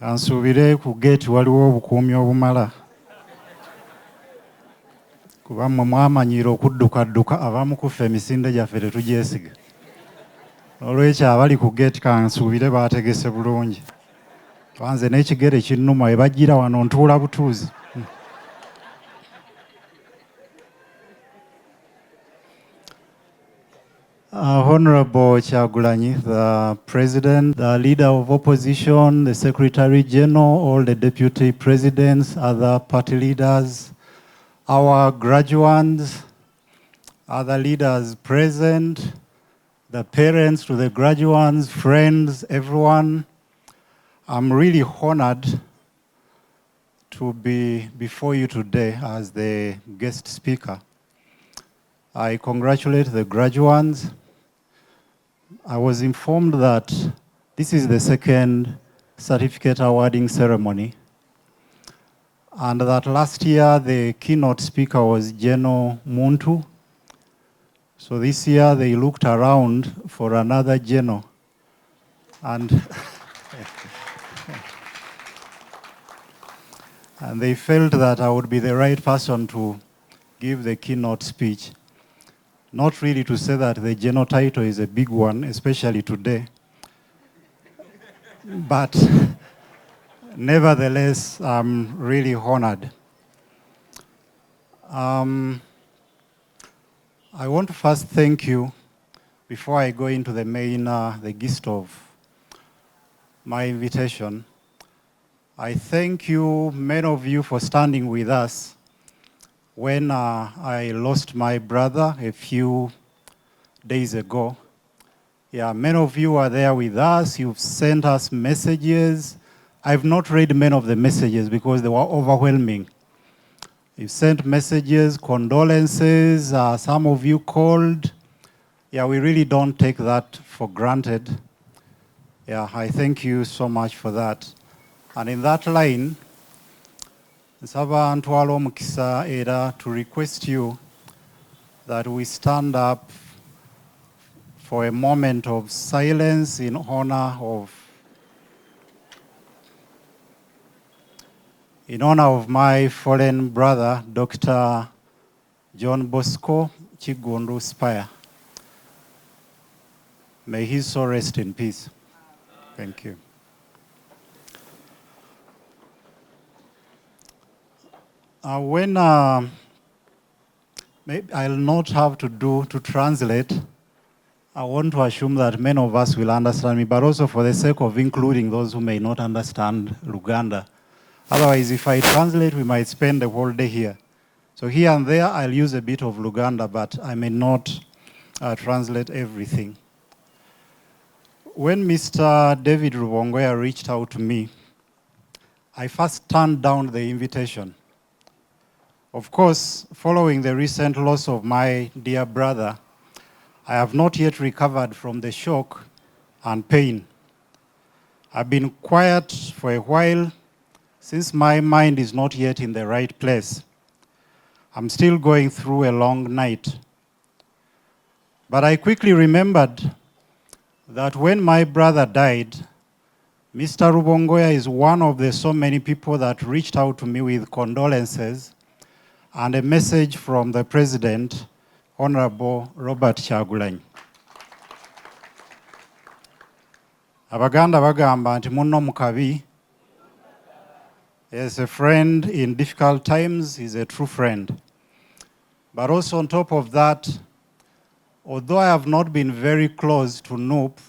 Kansubire ku gate waliwo obukuumi obumala. Kuba mmwe mwamanyira okuddukadduka abamu kuffe emisinde gyaffe tetugyesiga. Olwekyo abali ku gate kansubire baategese bulungi. Twanze n'ekigere kinnuma we bajjira wano ntuula butuuzi. Honorable Kyagulanyi, the President, the Leader of Opposition, the Secretary General, all the Deputy Presidents, other party leaders, our graduates, other leaders present, the parents to the graduates, friends, everyone. I'm really honored to be before you today as the guest speaker. I congratulate the graduates. I was informed that this is the second certificate awarding ceremony, and that last year the keynote speaker was General Muntu. So this year they looked around for another General, and and they felt that I would be the right person to give the keynote speech. Not really to say that the General title is a big one, especially today. But nevertheless, I'm really honored. I want to first thank you, before I go into the main, the gist of my invitation. I thank you, many of you, for standing with us when I lost my brother a few days ago. Yeah, many of you are there with us. You've sent us messages. I've not read many of the messages because they were overwhelming. You sent messages, condolences, some of you called. Yeah, we really don't take that for granted. Yeah, I thank you so much for that. And in that line, Nsaba ntwala omukisa era to request you that we stand up for a moment of silence in honor of my fallen brother, Dr. John Bosco Chigundu Spire. May his soul rest in peace. Thank you. Maybe I'll not have to translate. I want to assume that many of us will understand me, but also for the sake of including those who may not understand Luganda. Otherwise, if I translate, we might spend the whole day here. So here and there, I'll use a bit of Luganda, but I may not translate everything. When Mr. David Rubongoya reached out to me, I first turned down the invitation. Of course, following the recent loss of my dear brother, I have not yet recovered from the shock and pain. I've been quiet for a while since my mind is not yet in the right place. I'm still going through a long night. But I quickly remembered that when my brother died, Mr. Rubongoya is one of the so many people that reached out to me with condolences and a message from the President, Honorable Robert Kyagulanyi. Abaganda bagamba nti munno mukabi. As a friend in difficult times, he's a true friend. But also on top of that, although I have not been very close to NUP,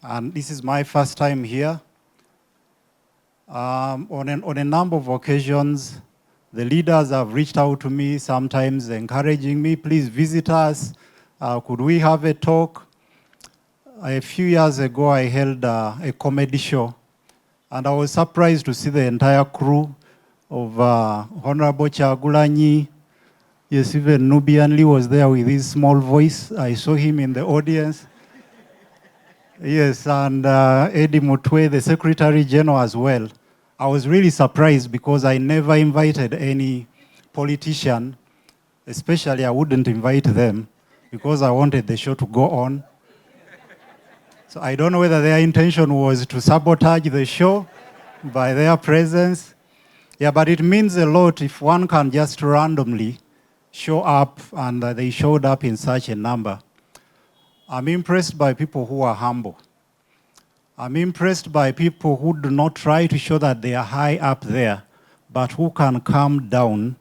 and this is my first time here, on a number of occasions, the leaders have reached out to me, sometimes encouraging me, please visit us, could we have a talk? A few years ago, I held a comedy show, and I was surprised to see the entire crew of Honorable Kyagulanyi. Yes, even Nubian Lee was there with his small voice. I saw him in the audience. Yes, and Eddie Mutwe, the Secretary General as well. I was really surprised because I never invited any politician, especially I wouldn't invite them because I wanted the show to go on. So I don't know whether their intention was to sabotage the show, by their presence. Yeah, but it means a lot if one can just randomly show up, and they showed up in such a number. I'm impressed by people who are humble. I'm impressed by people who do not try to show that they are high up there, but who can come down,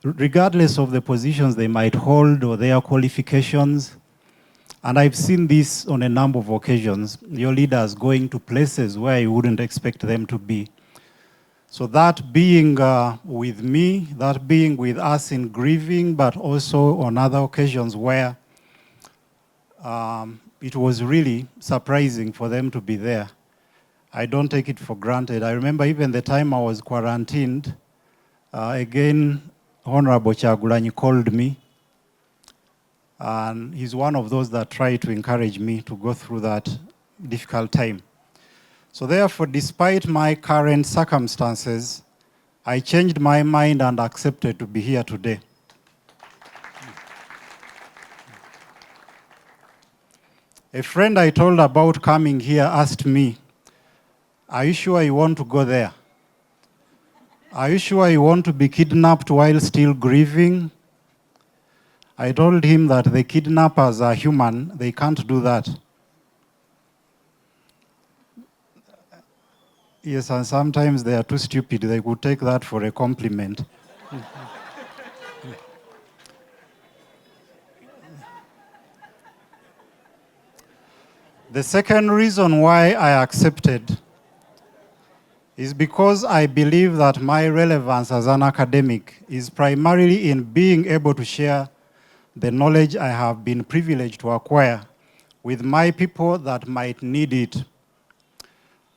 regardless of the positions they might hold or their qualifications. And I've seen this on a number of occasions, your leaders going to places where you wouldn't expect them to be. So that being with me, that being with us in grieving, but also on other occasions where it was really surprising for them to be there. I don't take it for granted. I remember even the time I was quarantined, again, Honorable Chagulanyi called me, and he's one of those that try to encourage me to go through that difficult time. So therefore, despite my current circumstances, I changed my mind and accepted to be here today. A friend I told about coming here asked me, "Are you sure you want to go there? Are you sure you want to be kidnapped while still grieving?" I told him that the kidnappers are human, they can't do that. Yes, and sometimes they are too stupid, they could take that for a compliment. The second reason why I accepted is because I believe that my relevance as an academic is primarily in being able to share the knowledge I have been privileged to acquire with my people that might need it.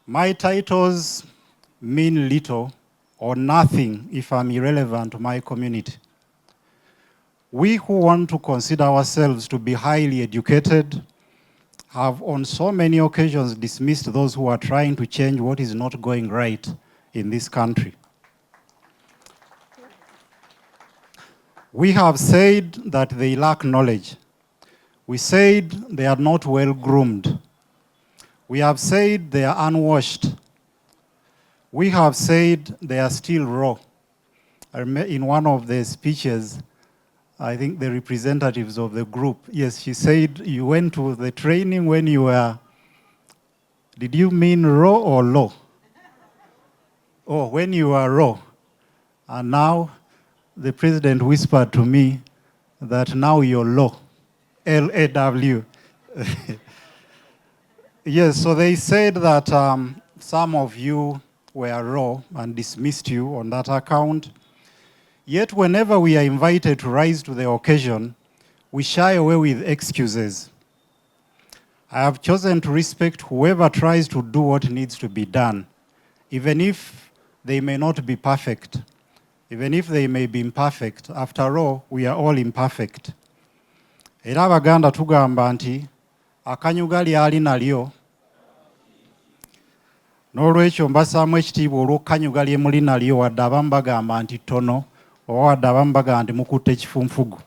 My titles mean little or nothing if I'm irrelevant to my community. We who want to consider ourselves to be highly educated have on so many occasions dismissed those who are trying to change what is not going right in this country. We have said that they lack knowledge. We said they are not well groomed. We have said they are unwashed. We have said they are still raw. In one of the speeches, I think the representatives of the group, yes, she said, you went to the training when you were, did you mean raw or low? Oh, when you were raw. And now the president whispered to me that now you're low, L-A-W. Yes, so they said that some of you were raw and dismissed you on that account. Yet whenever we are invited to rise to the occasion, we shy away with excuses. I have chosen to respect whoever tries to do what needs to be done, even if they may not be perfect, even if they may be imperfect. After all, we are all imperfect. Era Abaganda tugamba nti akanyuga lyali nalyo n'olwekyo mbasaamu ekitiibwa olw'okukanyuga lye muli nalyo wadde abamu bagamba nti ttono oba wadde abamu bagamba nti mukutte ekifunfugu.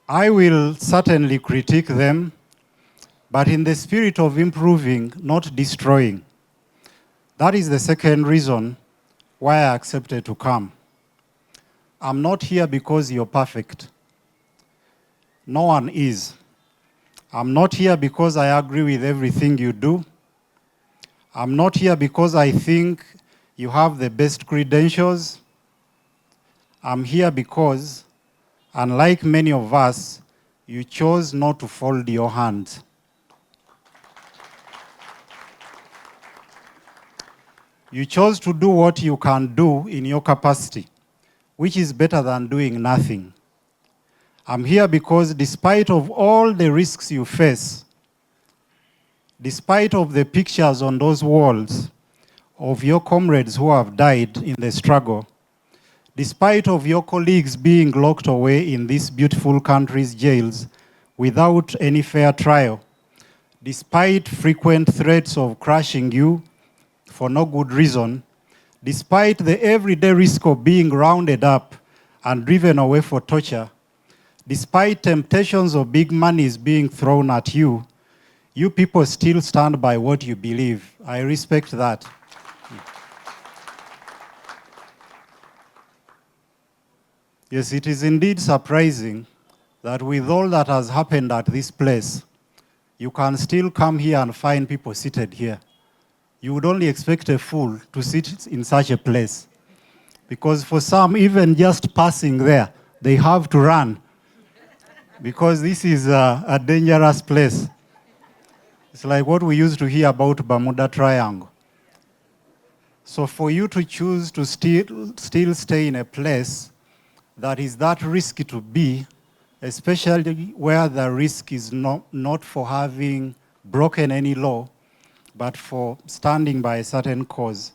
I will certainly critique them, but in the spirit of improving, not destroying. That is the second reason why I accepted to come. I'm not here because you're perfect. No one is. I'm not here because I agree with everything you do. I'm not here because I think you have the best credentials. I'm here because, unlike many of us, you chose not to fold your hands. You chose to do what you can do in your capacity, which is better than doing nothing. I'm here because despite of all the risks you face, despite of the pictures on those walls of your comrades who have died in the struggle, despite of your colleagues being locked away in this beautiful country's jails without any fair trial, despite frequent threats of crushing you for no good reason, despite the everyday risk of being rounded up and driven away for torture, despite temptations of big monies being thrown at you, You people still stand by what you believe. I respect that. Yes, it is indeed surprising that with all that has happened at this place, you can still come here and find people seated here. You would only expect a fool to sit in such a place. Because for some, even just passing there, they have to run. Because this is a dangerous place. It's like what we used to hear about Bermuda Triangle. So for you to choose to still stay in a place that is that risky to be, especially where the risk is not for having broken any law, but for standing by a certain cause.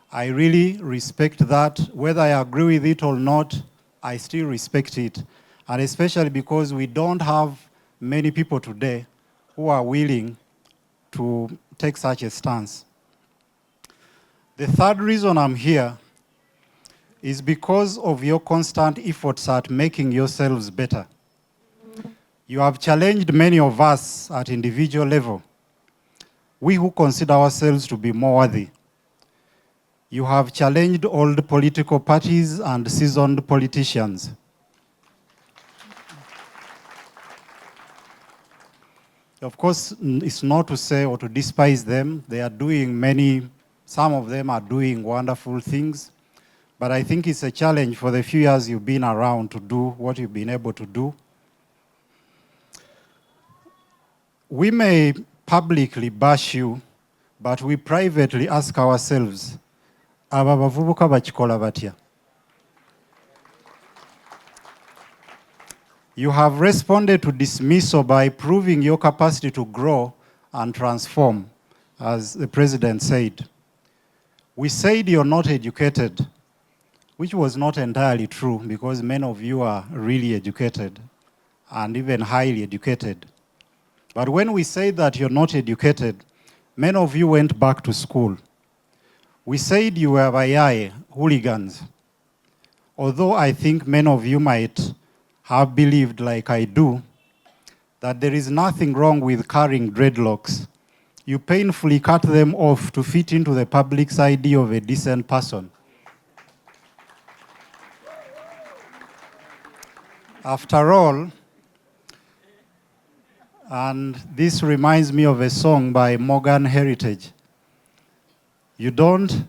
I really respect that. Whether I agree with it or not, I still respect it. And especially because we don't have many people today who are willing to take such a stance. The third reason I'm here is because of your constant efforts at making yourselves better. You have challenged many of us at individual level, we who consider ourselves to be more worthy. You have challenged old political parties and seasoned politicians. Of course, it's not to say or to despise them. They are doing some of them are doing wonderful things. But I think it's a challenge for the few years you've been around to do what you've been able to do. We may publicly bash you, but we privately ask ourselves, aba bavubuka bakikola batya? You have responded to dismissal by proving your capacity to grow and transform, as the president said. We said you're not educated, which was not entirely true because many of you are really educated and even highly educated. But when we say that you're not educated, many of you went back to school. We said you were bayaye, hooligans. Although I think many of you might have believed, like I do, that there is nothing wrong with carrying dreadlocks. You painfully cut them off to fit into the public's idea of a decent person. After all, and this reminds me of a song by Morgan Heritage. You don't?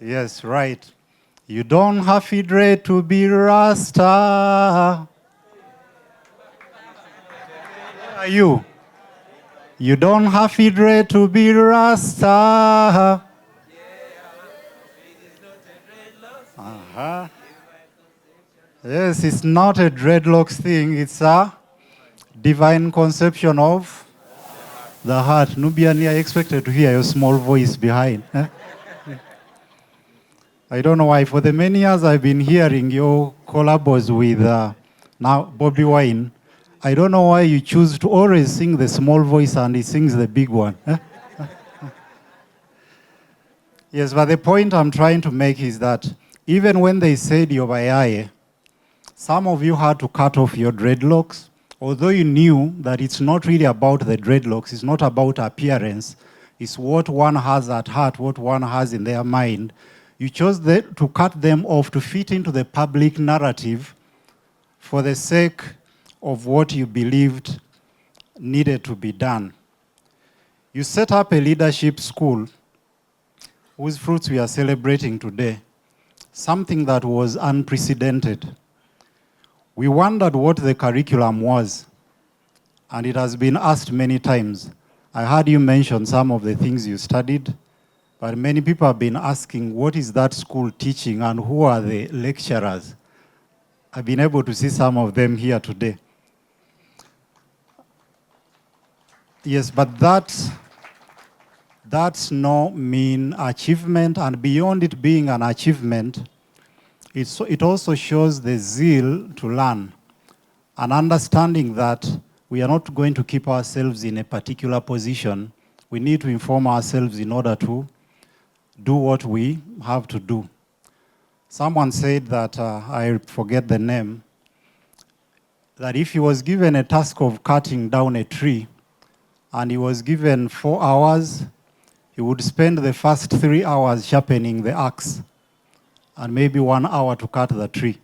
Yes, right. You don't have to dread to be Rasta. Where are you? You don't have to dread to be Rasta. Uh-huh. Yes, it's not a dreadlocks thing. It's a divine conception of the heart. Nubian, I expected to hear your small voice behind. I don't know why. For the many years I've been hearing your collabos with now Bobby Wine, I don't know why you choose to always sing the small voice and he sings the big one. Yes, but the point I'm trying to make is that even when they said you're bayaye, some of you had to cut off your dreadlocks, although you knew that it's not really about the dreadlocks, it's not about appearance, it's what one has at heart, what one has in their mind. You chose to cut them off to fit into the public narrative for the sake of what you believed needed to be done. You set up a leadership school whose fruits we are celebrating today, something that was unprecedented. We wondered what the curriculum was, and it has been asked many times. I heard you mention some of the things you studied, but many people have been asking, what is that school teaching and who are the lecturers? I've been able to see some of them here today. Yes, but that's no mean achievement, and beyond it being an achievement, it also shows the zeal to learn, and understanding that we are not going to keep ourselves in a particular position. We need to inform ourselves in order to do what we have to do. Someone said that, I forget the name, that if he was given a task of cutting down a tree, and he was given 4 hours, he would spend the first 3 hours sharpening the axe, and maybe 1 hour to cut the tree.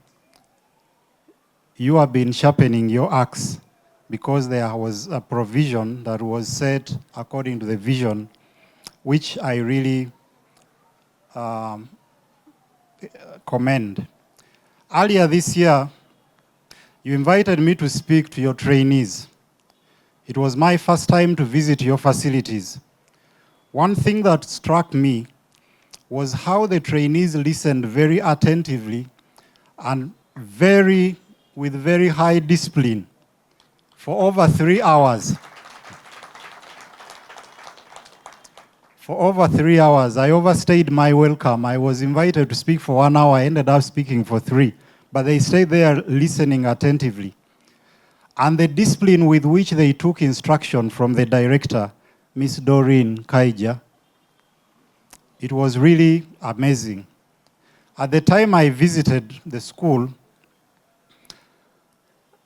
You have been sharpening your axe because there was a provision that was set according to the vision, which I really commend. Earlier this year, you invited me to speak to your trainees. It was my first time to visit your facilities. One thing that struck me was how the trainees listened very attentively and with very high discipline for over 3 hours. For over 3 hours, I overstayed my welcome. I was invited to speak for 1 hour, I ended up speaking for 3. But they stayed there listening attentively. And the discipline with which they took instruction from the director, Miss Doreen Kaija, it was really amazing. At the time I visited the school,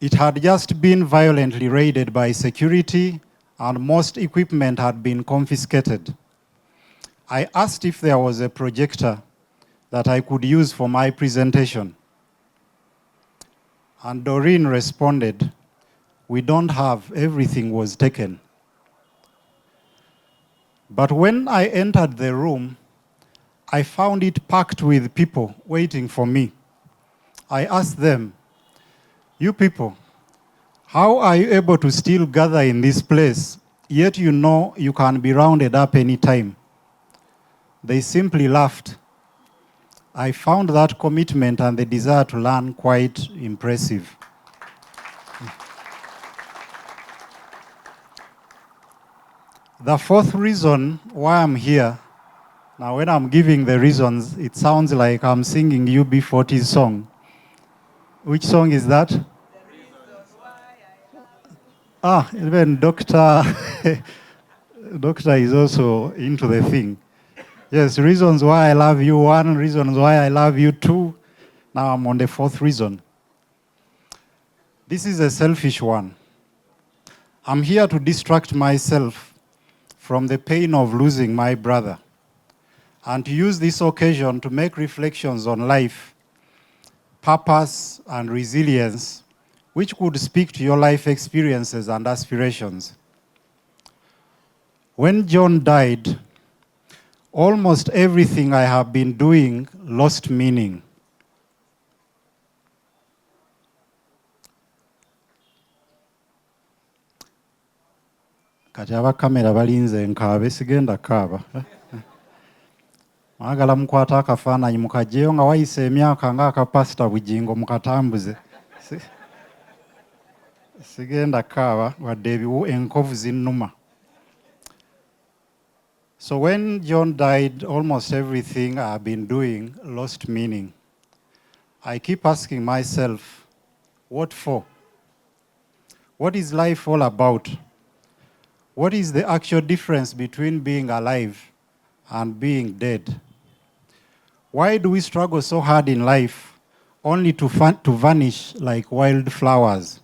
it had just been violently raided by security and most equipment had been confiscated. I asked if there was a projector that I could use for my presentation. And Doreen responded, "We don't have, everything was taken." But when I entered the room, I found it packed with people waiting for me. I asked them, "You people, how are you able to still gather in this place, yet you know you can be rounded up any time?" They simply laughed. I found that commitment and the desire to learn quite impressive. The fourth reason why I'm here, now when I'm giving the reasons, it sounds like I'm singing UB40's song. Which song is that? The reasons why even Doctor is also into the thing. Yes, reasons why I love you 1, reasons why I love you 2. Now I'm on the 4th reason. This is a selfish one. I'm here to distract myself from the pain of losing my brother and to use this occasion to make reflections on life, purpose, and resilience, which could speak to your life experiences and aspirations. When John died, almost everything I have been doing lost meaning. Kati abakamera balinze nkaabe sigenda kaaba. Mwagala mukwata akafaananyi mukajjeyo nga wayise emyaka ng'akapasita Bujingo mukatambuze. Sigenda kaaba wadde ebiwu enkovu zinnuma. So when John died, almost everything I've been doing lost meaning. I keep asking myself, what for? What is life all about? What is the actual difference between being alive and being dead? Why do we struggle so hard in life only to vanish like wildflowers?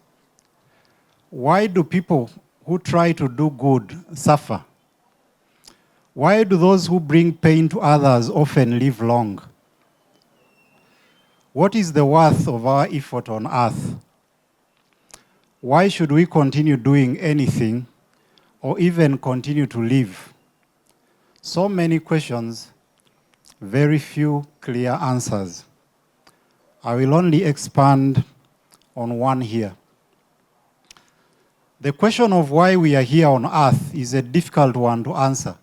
Why do people who try to do good suffer? Why do those who bring pain to others often live long? What is the worth of our effort on earth? Why should we continue doing anything or even continue to live? So many questions, very few clear answers. I will only expand on one here. The question of why we are here on earth is a difficult one to answer.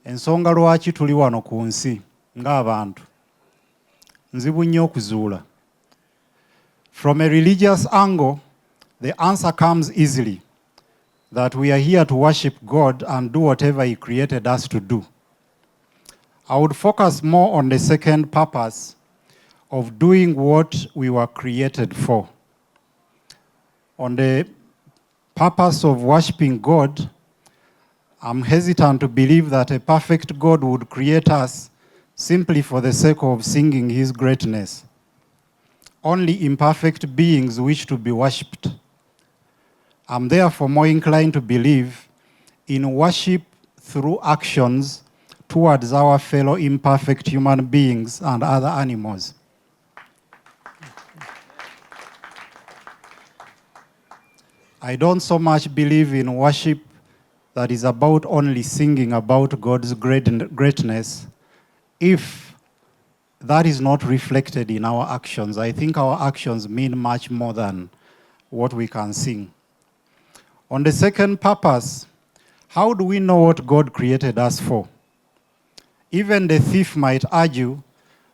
Ensonga lwaki tuli wano ku nsi ng'abantu nzibu nnyo okuzuula. From a religious angle, the answer comes easily, that we are here to worship God and do whatever He created us to do. I would focus more on the second purpose of doing what we were created for. On the purpose of worshiping God, I'm hesitant to believe that a perfect God would create us simply for the sake of singing His greatness. only imperfect beings wish to be worshipped. I'm therefore more inclined to believe in worship through actions towards our fellow imperfect human beings and other animals. I don't so much believe in worship that is about only singing about God's greatness if that is not reflected in our actions. I think our actions mean much more than what we can sing. On the second purpose, how do we know what God created us for? Even the thief might argue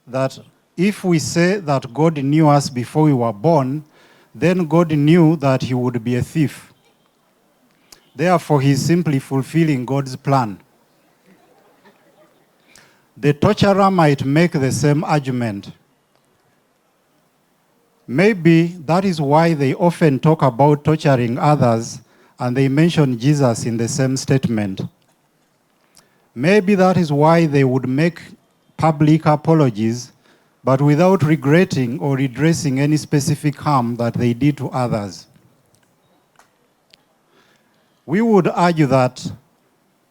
that if we say that God knew us before we were born, then God knew that he would be a thief. Therefore, he is simply fulfilling God's plan. The torturer might make the same argument. Maybe that is why they often talk about torturing others and they mention Jesus in the same statement. Maybe that is why they would make public apologies, but without regretting or redressing any specific harm that they did to others. We would argue that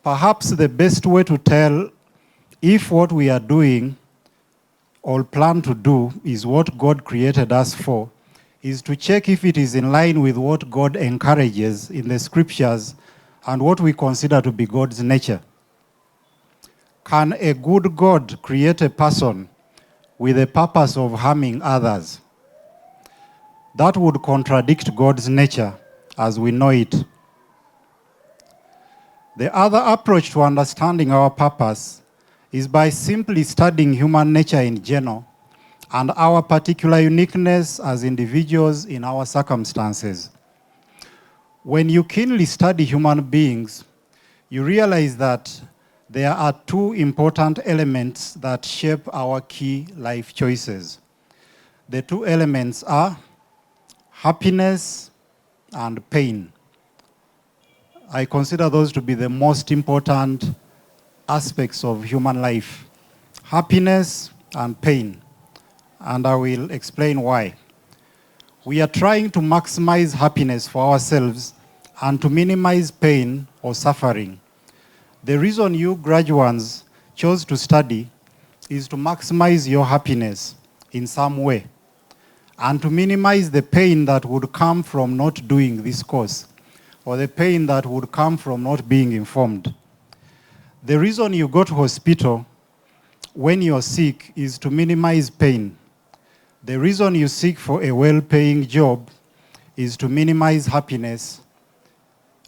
perhaps the best way to tell if what we are doing or plan to do is what God created us for is to check if it is in line with what God encourages in the scriptures and what we consider to be God's nature. Can a good God create a person with the purpose of harming others? That would contradict God's nature as we know it. The other approach to understanding our purpose is by simply studying human nature in general and our particular uniqueness as individuals in our circumstances. When you keenly study human beings, you realize that there are two important elements that shape our key life choices. The two elements are happiness and pain. I consider those to be the most important aspects of human life, happiness and pain, and I will explain why. We are trying to maximize happiness for ourselves and to minimize pain or suffering. The reason you graduates chose to study is to maximize your happiness in some way and to minimize the pain that would come from not doing this course or the pain that would come from not being informed. The reason you go to hospital when you're sick is to minimize pain. The reason you seek for a well-paying job is to minimize happiness,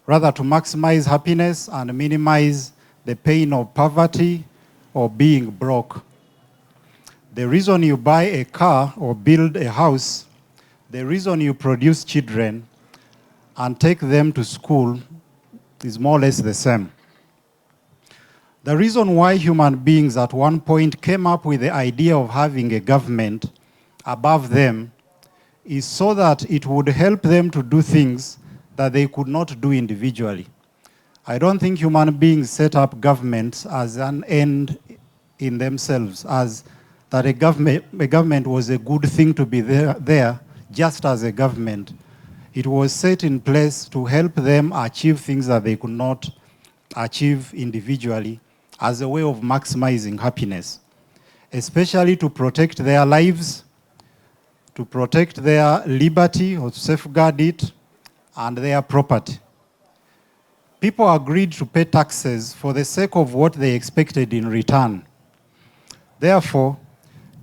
rather to maximize happiness and minimize the pain of poverty or being broke. The reason you buy a car or build a house, the reason you produce children and take them to school is more or less the same. The reason why human beings at one point came up with the idea of having a government above them is so that it would help them to do things that they could not do individually. I don't think human beings set up governments as an end in themselves, as that a government was a good thing to be there just as a government. It was set in place to help them achieve things that they could not achieve individually as a way of maximizing happiness, especially to protect their lives, to protect their liberty or to safeguard it, and their property. People agreed to pay taxes for the sake of what they expected in return. Therefore,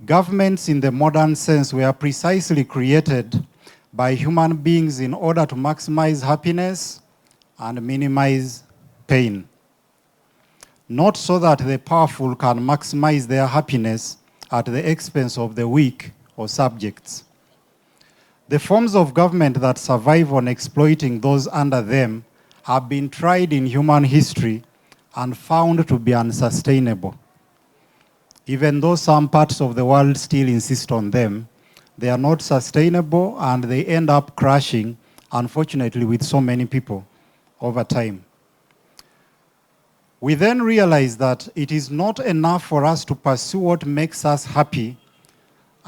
governments in the modern sense were precisely created by human beings in order to maximize happiness and minimize pain. Not so that the powerful can maximize their happiness at the expense of the weak or subjects. The forms of government that survive on exploiting those under them have been tried in human history and found to be unsustainable. Even though some parts of the world still insist on them, they are not sustainable and they end up crashing, unfortunately, with so many people over time. We then realize that it is not enough for us to pursue what makes us happy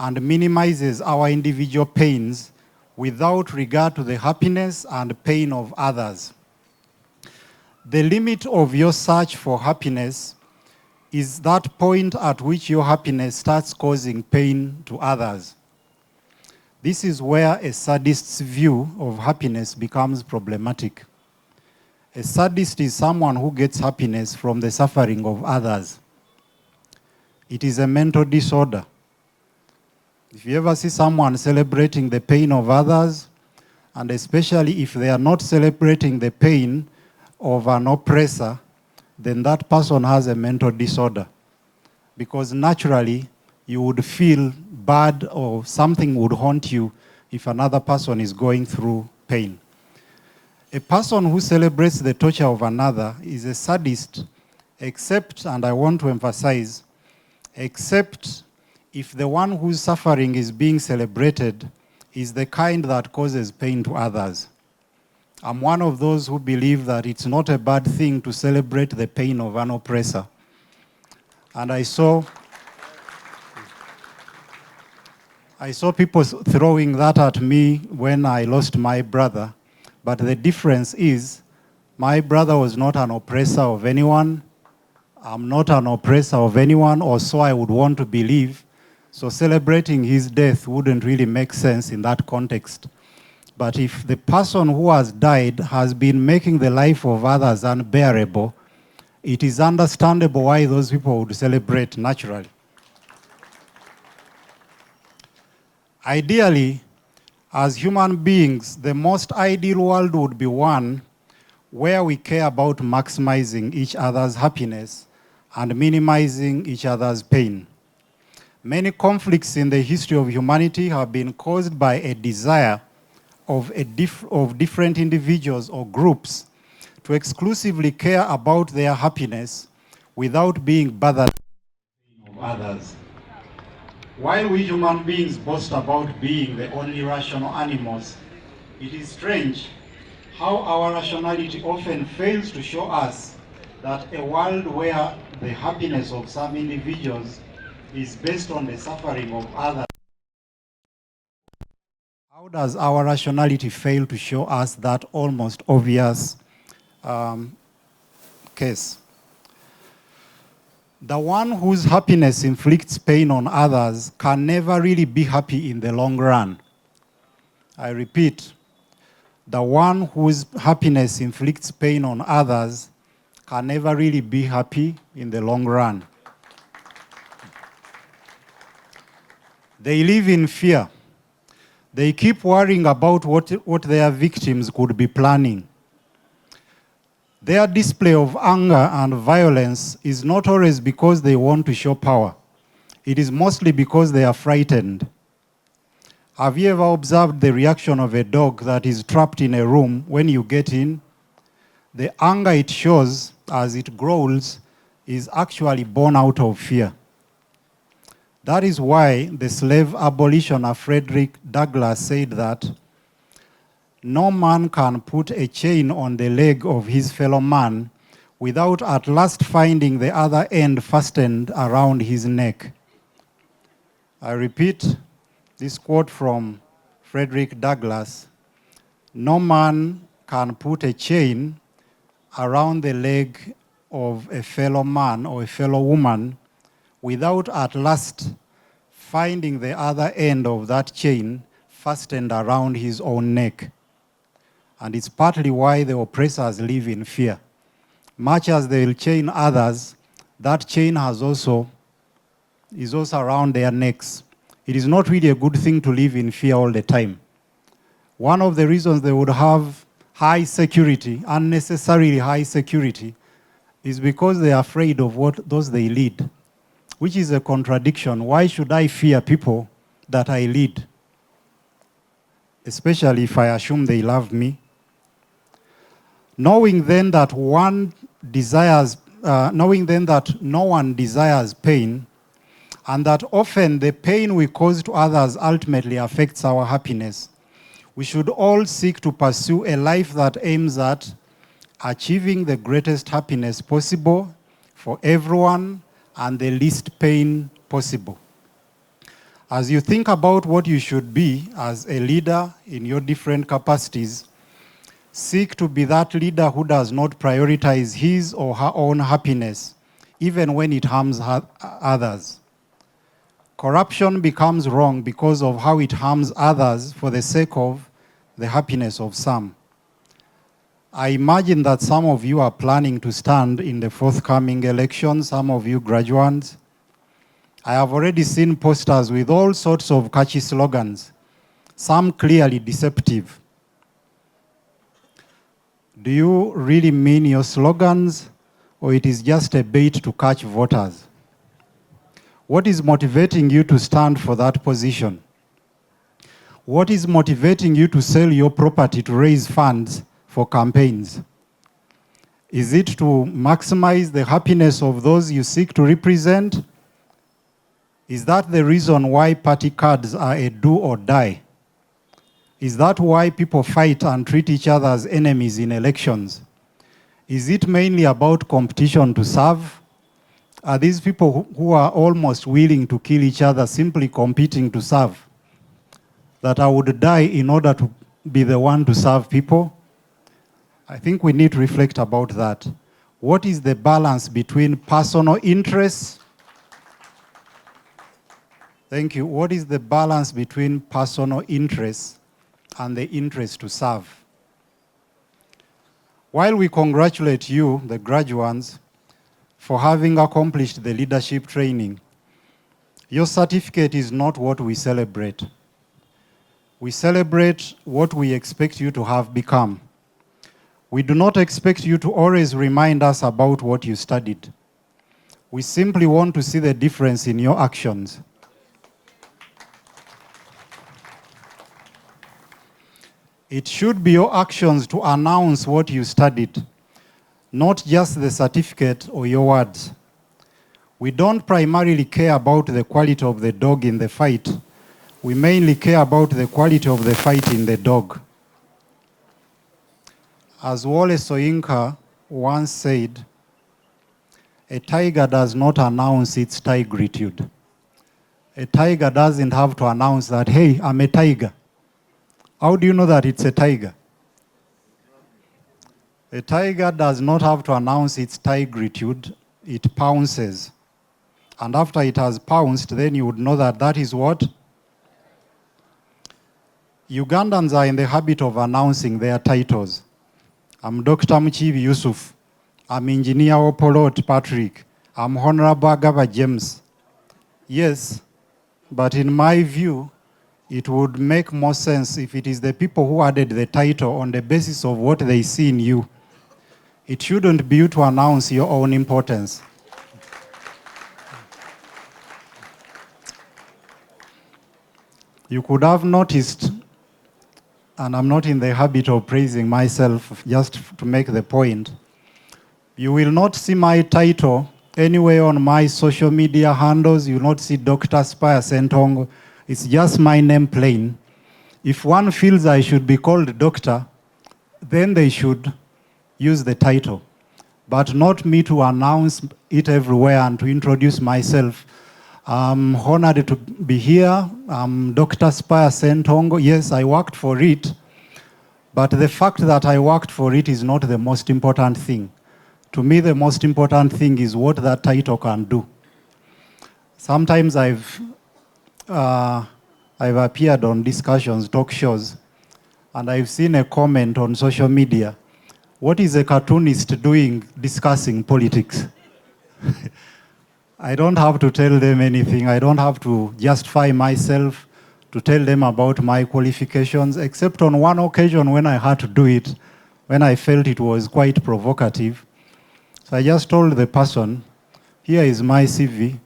and minimizes our individual pains without regard to the happiness and pain of others. The limit of your search for happiness is that point at which your happiness starts causing pain to others. This is where a sadist's view of happiness becomes problematic. A sadist is someone who gets happiness from the suffering of others. It is a mental disorder. If you ever see someone celebrating the pain of others, and especially if they are not celebrating the pain of an oppressor, then that person has a mental disorder. Because naturally, you would feel bad or something would haunt you if another person is going through pain. A person who celebrates the torture of another is a sadist, except, and I want to emphasize, except if the one whose suffering is being celebrated is the kind that causes pain to others. I'm one of those who believe that it's not a bad thing to celebrate the pain of an oppressor. And I saw people throwing that at me when I lost my brother. But the difference is, my brother was not an oppressor of anyone. I'm not an oppressor of anyone, or so I would want to believe. So celebrating his death wouldn't really make sense in that context. But if the person who has died has been making the life of others unbearable, it is understandable why those people would celebrate naturally. Ideally, as human beings, the most ideal world would be one where we care about maximizing each other's happiness and minimizing each other's pain. Many conflicts in the history of humanity have been caused by a desire of different individuals or groups to exclusively care about their happiness without being bothered by others. While we human beings boast about being the only rational animals, it is strange how our rationality often fails to show us that a world where the happiness of some individuals is based on the suffering of others. How does our rationality fail to show us that almost obvious case? The one whose happiness inflicts pain on others can never really be happy in the long run. I repeat, the one whose happiness inflicts pain on others can never really be happy in the long run. They live in fear. They keep worrying about what their victims could be planning. Their display of anger and violence is not always because they want to show power. It is mostly because they are frightened. Have you ever observed the reaction of a dog that is trapped in a room when you get in? The anger it shows as it growls is actually born out of fear. That is why the slave abolitioner Frederick Douglass said that no man can put a chain on the leg of his fellow man without at last finding the other end fastened around his neck. I repeat this quote from Frederick Douglass. No man can put a chain around the leg of a fellow man or a fellow woman without at last finding the other end of that chain fastened around his own neck. And it's partly why the oppressors live in fear. Much as they will chain others, that chain is also around their necks. It is not really a good thing to live in fear all the time. One of the reasons they would have high security, unnecessarily high security, is because they are afraid of those they lead, which is a contradiction. Why should I fear people that I lead? Especially if I assume they love me. Knowing then that no one desires pain, and that often the pain we cause to others ultimately affects our happiness, we should all seek to pursue a life that aims at achieving the greatest happiness possible for everyone and the least pain possible. As you think about what you should be as a leader in your different capacities, seek to be that leader who does not prioritize his or her own happiness, even when it harms others. Corruption becomes wrong because of how it harms others for the sake of the happiness of some. I imagine that some of you are planning to stand in the forthcoming election, some of you graduates. I have already seen posters with all sorts of catchy slogans, some clearly deceptive. Do you really mean your slogans, or it is just a bait to catch voters? What is motivating you to stand for that position? What is motivating you to sell your property to raise funds for campaigns? Is it to maximize the happiness of those you seek to represent? Is that the reason why party cards are a do or die? Is that why people fight and treat each other as enemies in elections? Is it mainly about competition to serve? Are these people who are almost willing to kill each other simply competing to serve? That I would die in order to be the one to serve people? I think we need to reflect about that. What is the balance between personal interests? Thank you. What is the balance between personal interests and the interest to serve? While we congratulate you, the graduates, for having accomplished the leadership training, your certificate is not what we celebrate. We celebrate what we expect you to have become. We do not expect you to always remind us about what you studied. We simply want to see the difference in your actions. It should be your actions to announce what you studied, not just the certificate or your words. We don't primarily care about the quality of the dog in the fight. We mainly care about the quality of the fight in the dog. As Wole Soyinka once said, a tiger does not announce its tigritude. A tiger doesn't have to announce that, hey, I'm a tiger. How do you know that it's a tiger? A tiger does not have to announce its tigritude. It pounces. And after it has pounced, then you would know that that is what? Ugandans are in the habit of announcing their titles. I'm Dr. Muchibi Yusuf. I'm Engineer Opolot Patrick. I'm Honorable Agaba James. Yes, but in my view, it would make more sense if it is the people who added the title on the basis of what they see in you. It shouldn't be you to announce your own importance. You could have noticed, and I'm not in the habit of praising myself, just to make the point, you will not see my title anywhere on my social media handles. You will not see Dr. Spire Ssentongo. It's just my name plain. If one feels I should be called doctor, then they should use the title, but not me to announce it everywhere and to introduce myself. I'm honored to be here. I'm Dr. Spire Ssentongo. Yes, I worked for it, but the fact that I worked for it is not the most important thing. To me, the most important thing is what that title can do. Sometimes I've appeared on discussions, talk shows, and I've seen a comment on social media. What is a cartoonist doing discussing politics? I don't have to tell them anything. I don't have to justify myself to tell them about my qualifications, except on one occasion when I had to do it, when I felt it was quite provocative. So I just told the person, here is my CV.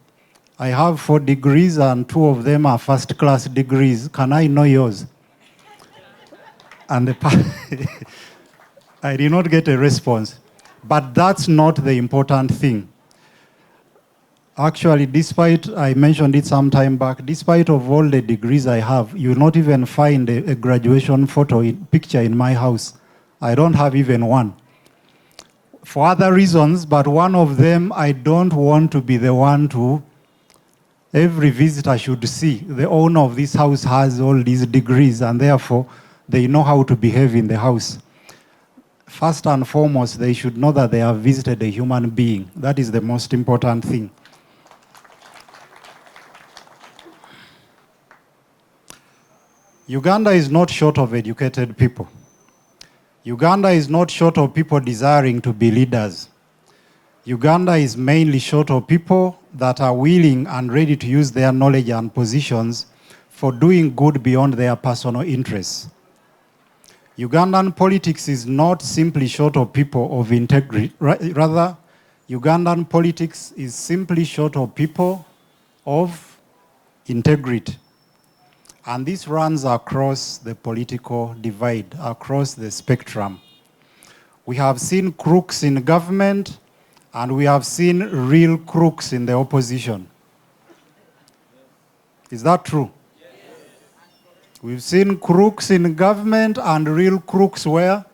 I have 4 degrees and 2 of them are first-class degrees. Can I know yours? And I did not get a response. But that's not the important thing. Actually, despite, I mentioned it some time back, despite of all the degrees I have, you will not even find a graduation picture in my house. I don't have even one. For other reasons, but one of them, I don't want to be the one to every visitor should see the owner of this house has all these degrees, and therefore they know how to behave in the house. First and foremost, they should know that they have visited a human being. That is the most important thing. Uganda is not short of educated people. Uganda is not short of people desiring to be leaders. Uganda is mainly short of people that are willing and ready to use their knowledge and positions for doing good beyond their personal interests. Ugandan politics is not simply short of people of integrity. Rather, Ugandan politics is simply short of people of integrity. And this runs across the political divide, across the spectrum. We have seen crooks in government, and we have seen real crooks in the opposition. Is that true? Yes. We've seen crooks in government and real crooks where?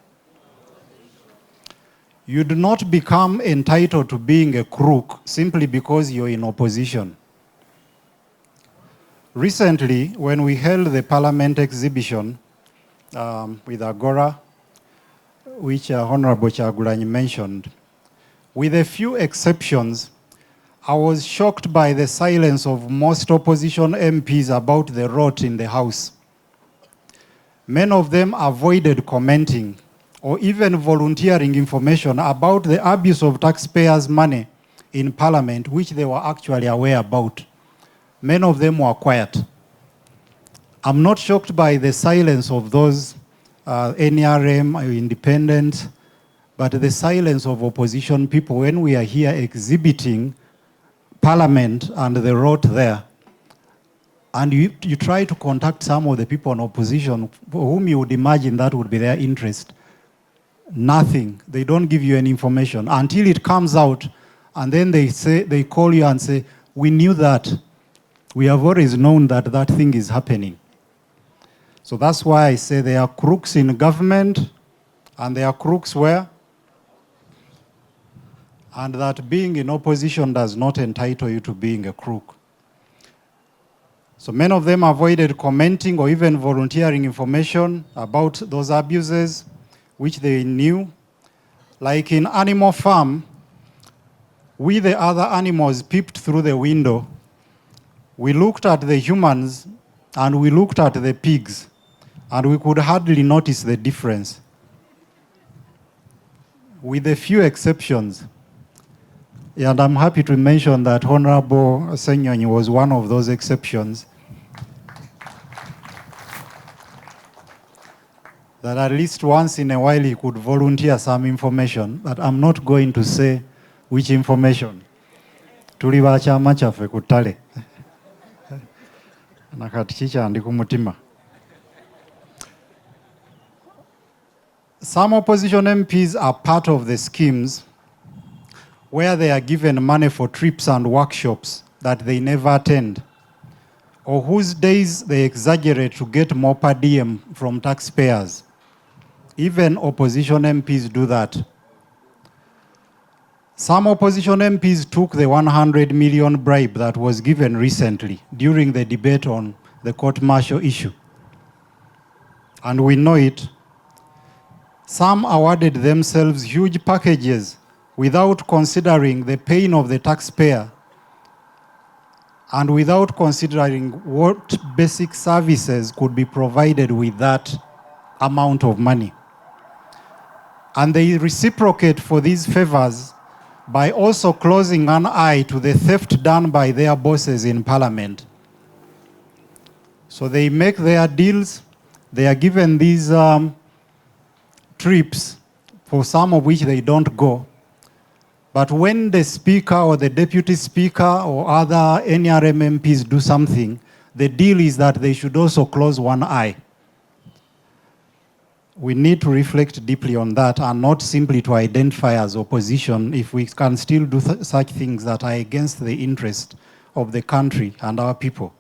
You do not become entitled to being a crook simply because you're in opposition. Recently, when we held the Parliament exhibition with Agora, which Honorable Chagulanyi mentioned, with a few exceptions, I was shocked by the silence of most opposition MPs about the rot in the House. Many of them avoided commenting or even volunteering information about the abuse of taxpayers' money in Parliament, which they were actually aware about. Many of them were quiet. I'm not shocked by the silence of those NRM, independent, but the silence of opposition people when we are here exhibiting Parliament and the rot there. And you try to contact some of the people in opposition for whom you would imagine that would be their interest. Nothing. They don't give you any information until it comes out, and then they call you and say, we knew that. We have always known that that thing is happening. So that's why I say there are crooks in government, and there are crooks where? And that being in opposition does not entitle you to being a crook. So many of them avoided commenting or even volunteering information about those abuses, which they knew. Like in Animal Farm, we the other animals peeped through the window. We looked at the humans and we looked at the pigs, and we could hardly notice the difference. With a few exceptions. And I'm happy to mention that Honorable Ssentongo was one of those exceptions. That at least once in a while he could volunteer some information, but I'm not going to say which information. Tuli bachama chaffe ku ttale. Nakati kikyandi ku mutima. Some opposition MPs are part of the schemes where they are given money for trips and workshops that they never attend, or whose days they exaggerate to get more per diem from taxpayers. Even opposition MPs do that. Some opposition MPs took the 100 million bribe that was given recently during the debate on the court-martial issue. And we know it. Some awarded themselves huge packages without considering the pain of the taxpayer and without considering what basic services could be provided with that amount of money. And they reciprocate for these favors by also closing an eye to the theft done by their bosses in Parliament. So they make their deals, they are given these trips, for some of which they don't go. But when the Speaker or the Deputy Speaker or other NRM MPs do something, the deal is that they should also close one eye. We need to reflect deeply on that and not simply to identify as opposition if we can still do such things that are against the interest of the country and our people.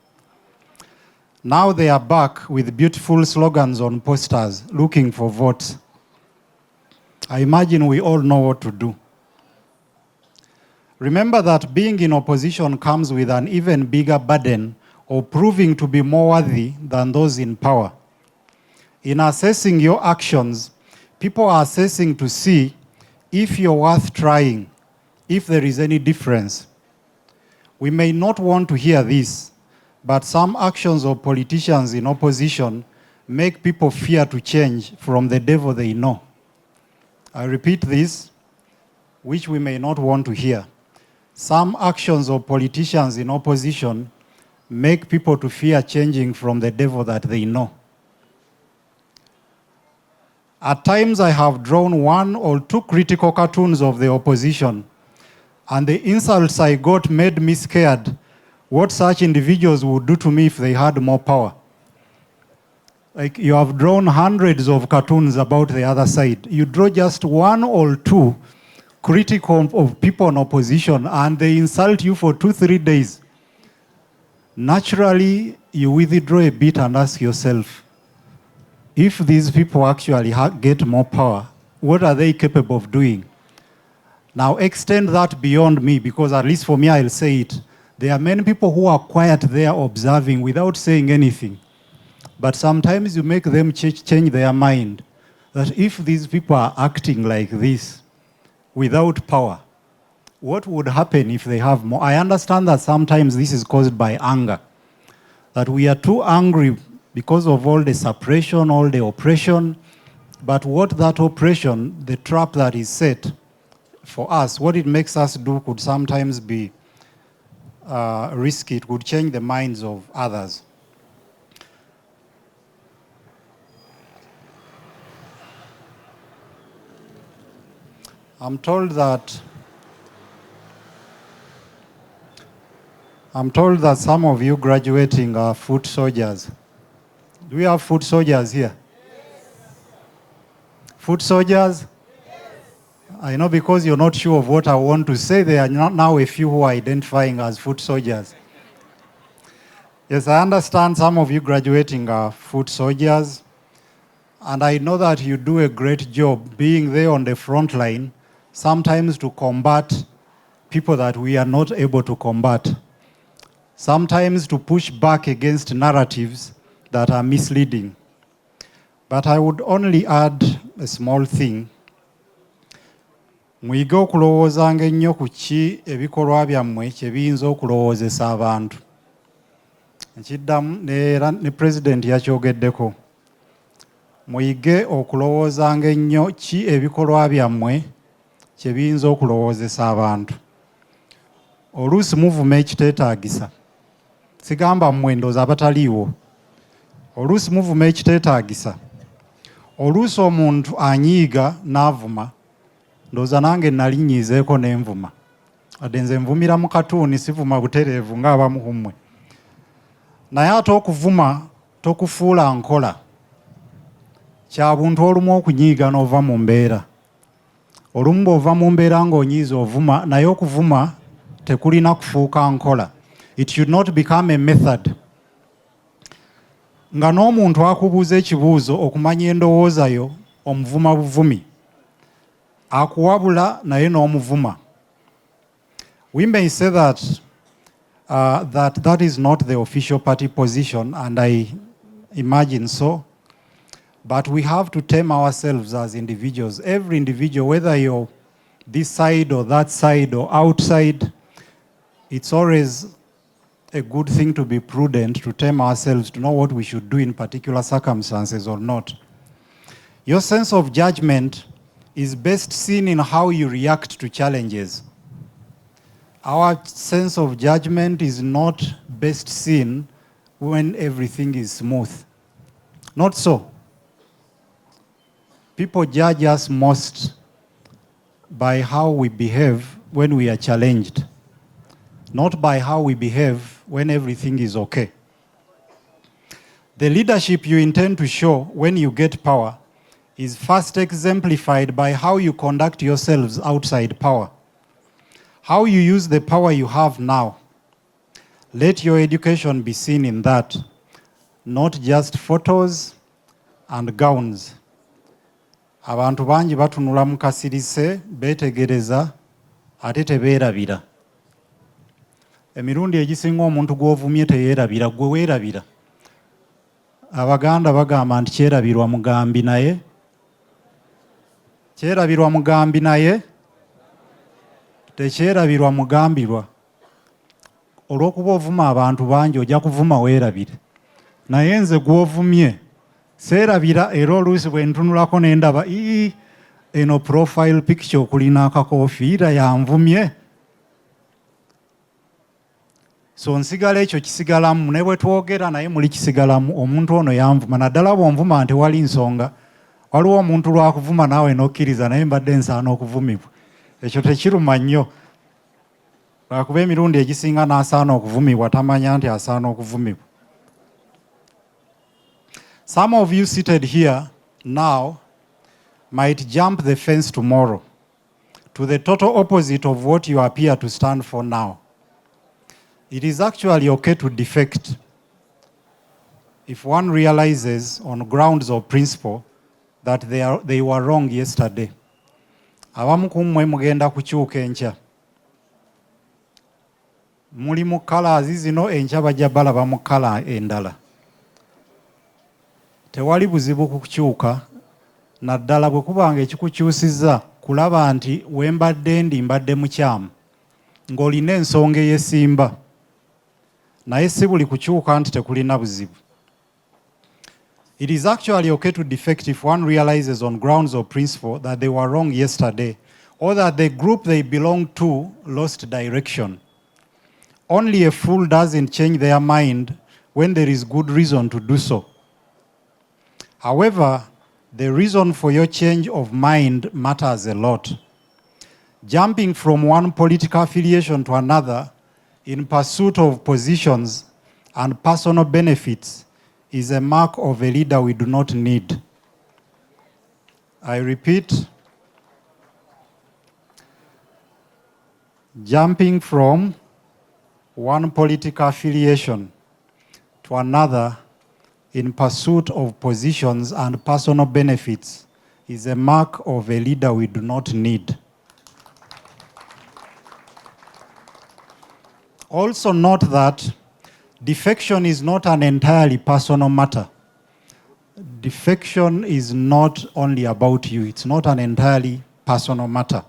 Now they are back with beautiful slogans on posters looking for votes. I imagine we all know what to do. Remember that being in opposition comes with an even bigger burden of proving to be more worthy than those in power. In assessing your actions, people are assessing to see if you're worth trying, if there is any difference. We may not want to hear this, but some actions of politicians in opposition make people fear to change from the devil they know. I repeat this, which we may not want to hear. Some actions of politicians in opposition make people to fear changing from the devil that they know. At times I have drawn 1 or 2 critical cartoons of the opposition, and the insults I got made me scared what such individuals would do to me if they had more power. Like, you have drawn hundreds of cartoons about the other side. You draw just 1 or 2 critical of people in opposition, and they insult you for 2-3 days. Naturally, you withdraw a bit and ask yourself, if these people actually get more power, what are they capable of doing? Now extend that beyond me, because at least for me, I'll say it. There are many people who are quiet there observing without saying anything. But sometimes you make them change their mind, that if these people are acting like this without power, what would happen if they have more? I understand that sometimes this is caused by anger, that we are too angry because of all the suppression, all the oppression. But what that oppression, the trap that is set for us, what it makes us do could sometimes be risky. It could change the minds of others. I'm told that some of you graduating are foot soldiers. Do we have foot soldiers here? Yes. Foot soldiers? Yes. I know, because you're not sure of what I want to say, there are now a few who are identifying as foot soldiers. Yes, I understand some of you graduating are foot soldiers, and I know that you do a great job being there on the front line, sometimes to combat people that we are not able to combat, sometimes to push back against narratives that are misleading. But I would only add a small thing. Mwige okulowoozanga ennyo ku ki ebikolwa byammwe kye biyinza okulowoozesa abantu. Nkiddamu ne President yakyogeddeko. Mwige okulowoozanga ennyo ki ebikolwa byammwe kye biyinza okulowoozesa abantu. Oluusi muvuma ekiteetaagisa. Sigamba mmwe ndowooza abataliiwo. Oluusi muvuma ekiteetaagisa. Oluusi omuntu anyiiga n'avuma, ndowooza nange nalinyiizeeko n'envuma. Wadde nze nvumira mu katuuni, sivuma butereevu ng'abamu ku mmwe. Naye ate okuvuma tokufuula nkola. Kya buntu olumu okunyiiga n'ova mu mbeera. Olumu bw'ova mu mbeera ng'onyiiza ovuma, naye okuvuma tekulina kufuuka nkola. It should not become a method. Nga n'omuntu akubuuza ekibuuzo okumanya endowooza yo, omuvuma buvumi. Akuwabula naye n'omuvuma. We may say that that is not the official party position, and I imagine so. But we have to tame ourselves as individuals. Every individual, whether you're this side or that side or outside, it's always a good thing to be prudent, to tame ourselves, to know what we should do in particular circumstances or not. Your sense of judgment is best seen in how you react to challenges. Our sense of judgment is not best seen when everything is smooth. Not so. People judge us most by how we behave when we are challenged, not by how we behave when everything is okay. The leadership you intend to show when you get power is first exemplified by how you conduct yourselves outside power, how you use the power you have now. Let your education be seen in that, not just photos and gowns. Abantu bangi batunula mu kasirise beetegereza ate tebeerabira. emirundi egisinga omuntu gw'ovumye teyeerabira, gwe weerabira. Abaganda bagamba nti kyerabirwa mugambi naye kyerabirwa mugambi naye tekyerabirwa mugambirwa. Olw'okuba ovuma abantu bangi ojja kuvuma weerabire, naye nze gw'ovumye seerabira, era oluusi bwe ntunulako ne ndaba eno profile picture okulina akakoofiira yanvumye. So nsigala ekyo kisigalamu, ne bwe twogera naye muli kisigalamu, omuntu ono yanvuma. Naddala bw'onvuma nti wali nsonga, waliwo omuntu lwakuvuma naawe n'okkiriza naye mbadde nsaana okuvumibwa. Ekyo tekiruma nnyo. Lwakuba emirundi egisinga n'asaana okuvumibwa tamanya nti asaana okuvumibwa. Some of you seated here now might jump the fence tomorrow to the total opposite of what you appear to stand for now. It is actually okay to defect if one realizes on grounds of principle that they were wrong yesterday. Abamu kummwe mugenda kukyuka enkya. Muli mu colors zino, enkya bajja balaba mu color endala. Tewali buzibu kukyuka, naddala bwe kubanga ekikukyusizza kulaba nti we mbadde ndi mbadde mukyamu ng'olina ensonga eyesimba, naye si buli kukyuka nti tekulina buzibu. It is actually okay to defect if one realizes on grounds of principle that they were wrong yesterday or that the group they belong to lost direction. Only a fool doesn't change their mind when there is good reason to do so. However, the reason for your change of mind matters a lot. Jumping from one political affiliation to another in pursuit of positions and personal benefits is a mark of a leader we do not need. I repeat, jumping from one political affiliation to another in pursuit of positions and personal benefits is a mark of a leader we do not need. Also note that defection is not an entirely personal matter. Defection is not only about you. It's not an entirely personal matter.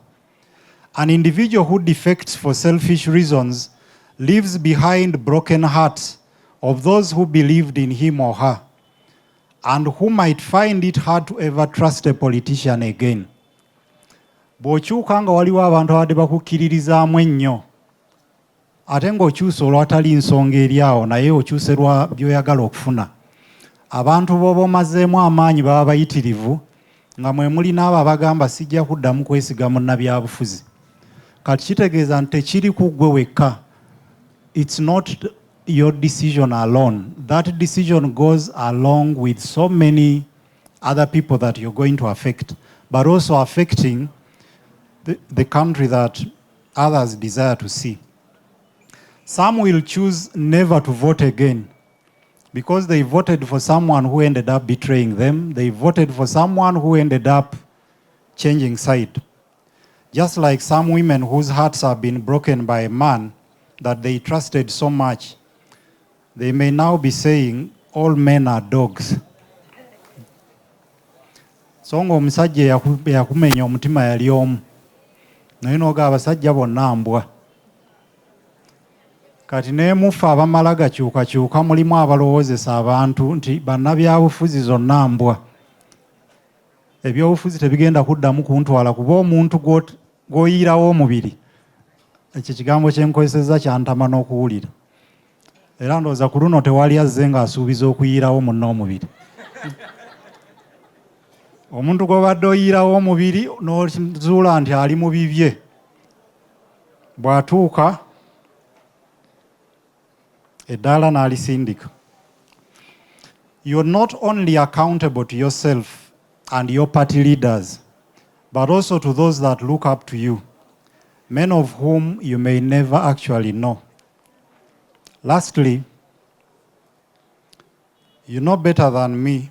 An individual who defects for selfish reasons leaves behind broken hearts of those who believed in him or her, and who might find it hard to ever trust a politician again. Bw'okyuka nga waliwo abantu abadde bakukkiririzaamu ennyo, ate ng'okyusa olwatali nsonga eri awo, naye okyuse lwa by'oyagala okufuna. Abantu b'oba omazeemu amaanyi baba bayitirivu, nga mwe muli n'abo abagamba sijja kuddamu kwesiga munnabyabufuzi. Kati kitegeeza nti tekiri ku ggwe wekka. It's not your decision alone. That decision goes along with so many other people that you're going to affect, but also affecting the country that others desire to see. Some will choose never to vote again because they voted for someone who ended up betraying them. They voted for someone who ended up changing side. Just like some women whose hearts have been broken by a man that they trusted so much, they may now be saying, all men are dogs. So ng'omusajja eyakumenya omutima yali omu, naye n'ogaba abasajja bonna mbwa. Kati n'emufa abamala gakyukakyuka mulimu abalowoozesa abantu nti bannabyabufuzi zonna mbwa. Ebyobufuzi tebigenda kuddamu kuntwala kuba omuntu gw'oyiirawo omubiri. Ekyo kigambo kye nkozesezza kyantama n'okuwulira. Era ndowooza ku luno tewali azze ng'asuubiza okuyiirawo munno omubiri. Omuntu gw'obadde oyiirawo omubiri n'ozuula nti ali mu bibye, bw'atuuka eddaala n'alisindika. You're not only accountable to yourself and your party leaders, but also to those that look up to you, many of whom you may never actually know. Lastly, you know better than me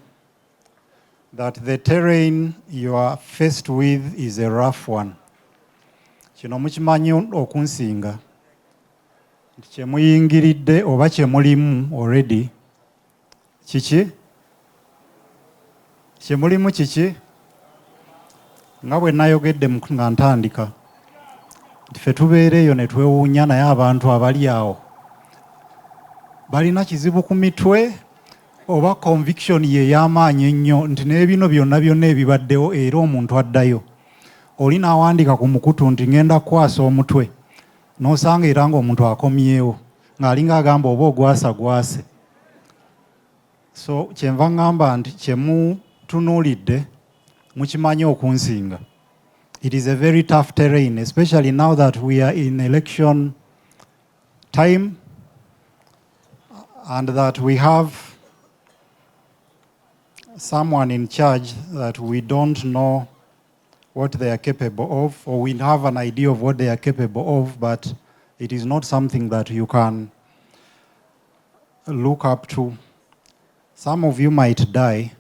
that the terrain you are faced with is a rough one. Kino mukimanyi okunsinga. Kyemuyingiridde oba kyemulimu already kiki? Kyemulimu kiki? Nga bwe nayogedde nga ntandika. Ffe tubeera eyo ne twewuunya naye abantu abali awo balina kizibu ku mitwe oba conviction ye y'amaanyi ennyo nti n'ebino byonna ebibaddewo era omuntu addayo. Oli n'awandiika ku mukutu nti ngenda kukwasa omutwe n'osanga era ng'omuntu akomyewo ng'alinga agamba oba ogwasa gwase. So kyenva ngamba nti kyemutunuulidde mukimanyi okunsinga. It is a very tough terrain, especially now that we are in election time and that we have someone in charge that we don't know what they are capable of, or we have an idea of what they are capable of, but it is not something that you can look up to. Some of you might die.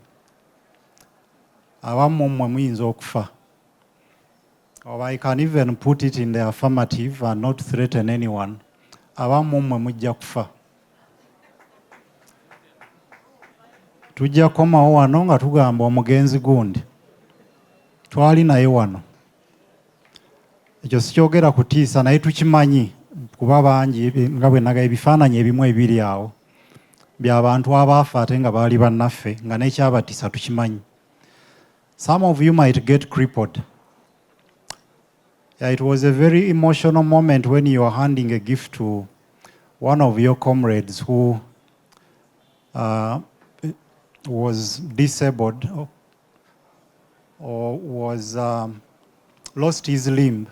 Abamu mmwe muyinza okufa. Or I can even put it in the affirmative and not threaten anyone. Abamu mmwe mujja kufa. Tujja komawo wano nga tugamba omugenzi gundi twali naye wano. Ekyo sikyogera kutiisa naye tukimanyi kuba bangi nga bwe nagaye ebifaananyi ebimu ebiri awo by'abantu abaafa ate nga baali bannaffe nga n'ekyabatiisa tukimanyi. Some of you might get crippled. Yeah, it was a very emotional moment when you were handing a gift to one of your comrades who was disabled or was lost his limb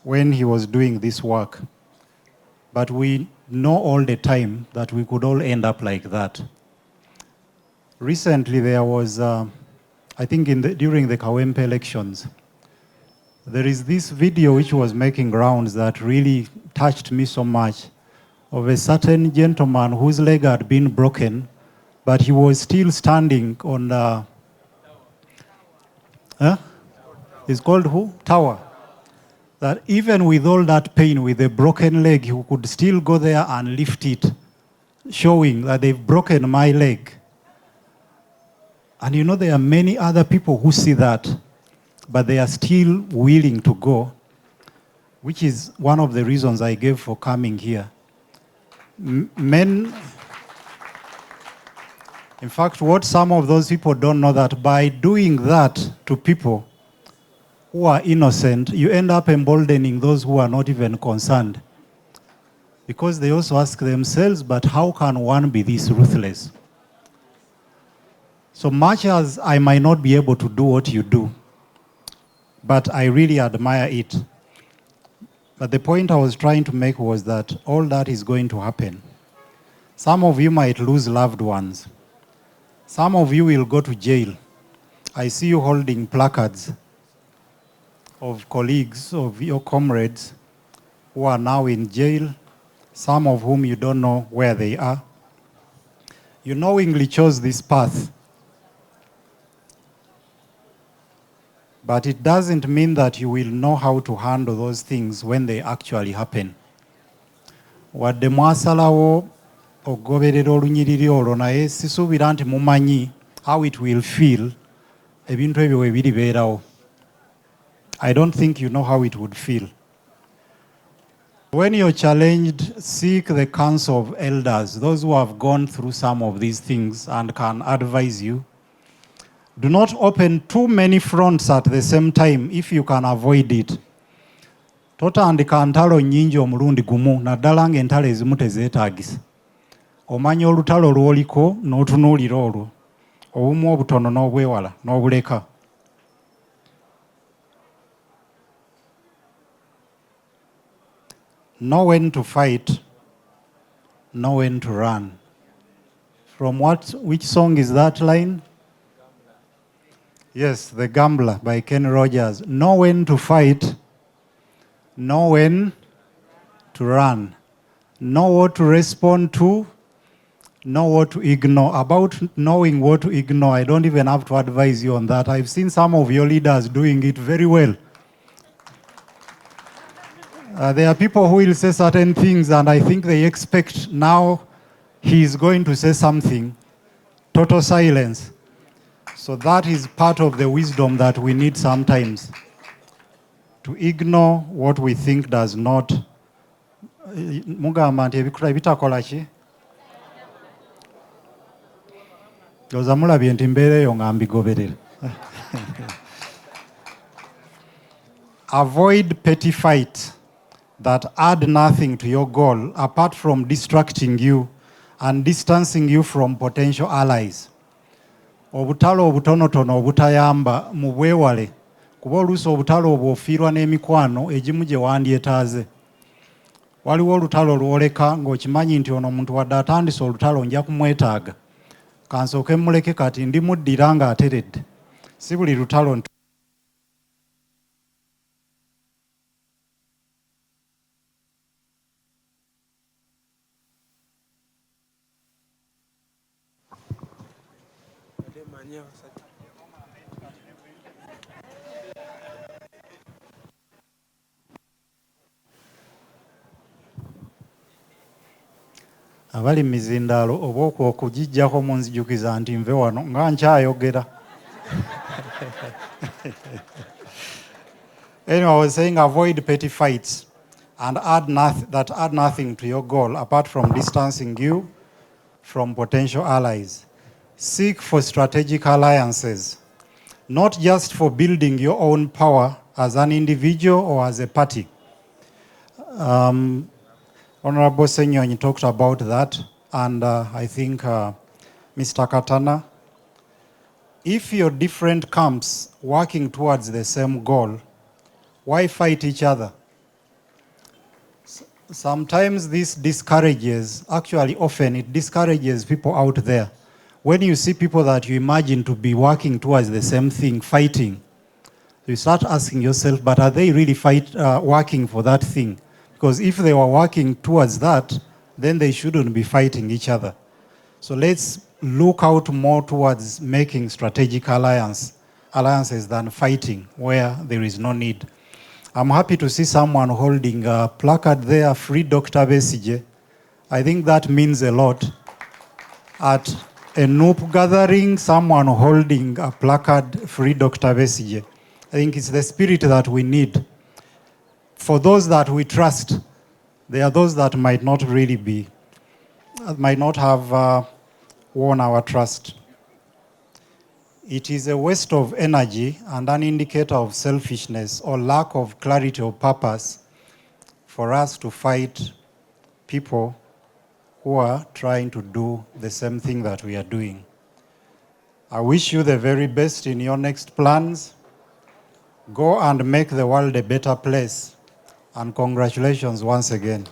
when he was doing this work. But we know all the time that we could all end up like that. Recently there was, I think during the Kawempe elections, there is this video which was making rounds that really touched me so much, of a certain gentleman whose leg had been broken, but he was still standing on it's called who? Tower. That even with all that pain, with a broken leg, he could still go there and lift it, showing that they've broken my leg. And you know, there are many other people who see that, but they are still willing to go, which is one of the reasons I gave for coming here. Men, in fact, what some of those people don't know, that by doing that to people who are innocent, you end up emboldening those who are not even concerned. Because they also ask themselves, but how can one be this ruthless? So much as I might not be able to do what you do, but I really admire it. But the point I was trying to make was that all that is going to happen. Some of you might lose loved ones. Some of you will go to jail. I see you holding placards of colleagues, of your comrades who are now in jail, some of whom you don't know where they are. You knowingly chose this path. But it doesn't mean that you will know how to handle those things when they actually happen. Wadde mwasalawo okugoberera olunyiriri olwo naye sisuubira nti mumanyi how it will feel ebintu ebyo we biribeerawo. I don't think you know how it would feel. When you're challenged, seek the counsel of elders, those who have gone through some of these things and can advise you. Do not open too many fronts at the same time if you can avoid it. Totandika ntalo nnyingi omulundi gumu naddala ng'entalo ezimu tezeetaagisa. Omanya olutalo lw'oliko n'otunuulira olwo, obumu obutono n'obwewala n'obuleka. Know when to fight, know when to run. From which song is that line? Yes, The Gambler by Kenny Rogers. Know when to fight, know when to run. Know what to respond to, know what to ignore. About knowing what to ignore, I don't even have to advise you on that. I've seen some of your leaders doing it very well. There are people who will say certain things and I think they expect now he is going to say something. Total silence. So that is part of the wisdom that we need sometimes. To ignore what we think does not. Mugamba nti ebikula bitakola ki? Oza mulabye nti mbeera eyo nga mbigoberera. Avoid petty fights that add nothing to your goal apart from distracting you and distancing you from potential allies. Obutalo obutonotono obutayamba mu bwewale kuba oluusi obutalo obwo ofiirwa n'emikwano egimu gye wandyetaaze. Waliwo olutalo lwoleka ng'okimanyi nti ono omuntu wadde atandise olutalo nja kumwetaaga. Kansooke muleke kati ndimuddira ng'ateredde. Si buli lutalo abali mu mizindaalo oba okwo okugijjako munzijukiza nti nve wano nga nkyayogera. Anyway, I was saying avoid petty fights and that add nothing to your goal apart from distancing you from potential allies. Seek for strategic alliances, not just for building your own power as an individual or as a party. Honorable Ssentongo talked about that, and I think Mr. Katana, if you're different camps working towards the same goal, why fight each other? Sometimes this discourages, actually often it discourages people out there. When you see people that you imagine to be working towards the same thing, fighting, you start asking yourself, but are they really working for that thing? Because if they were working towards that, then they shouldn't be fighting each other. So let's look out more towards making strategic alliances than fighting where there is no need. I'm happy to see someone holding a placard there, Free Dr. Besigye. I think that means a lot. At a NUP gathering, someone holding a placard, Free Dr. Besigye. I think it's the spirit that we need. For those that we trust, there are those that might not have won our trust. It is a waste of energy and an indicator of selfishness or lack of clarity of purpose for us to fight people who are trying to do the same thing that we are doing. I wish you the very best in your next plans. Go and make the world a better place. And congratulations once again.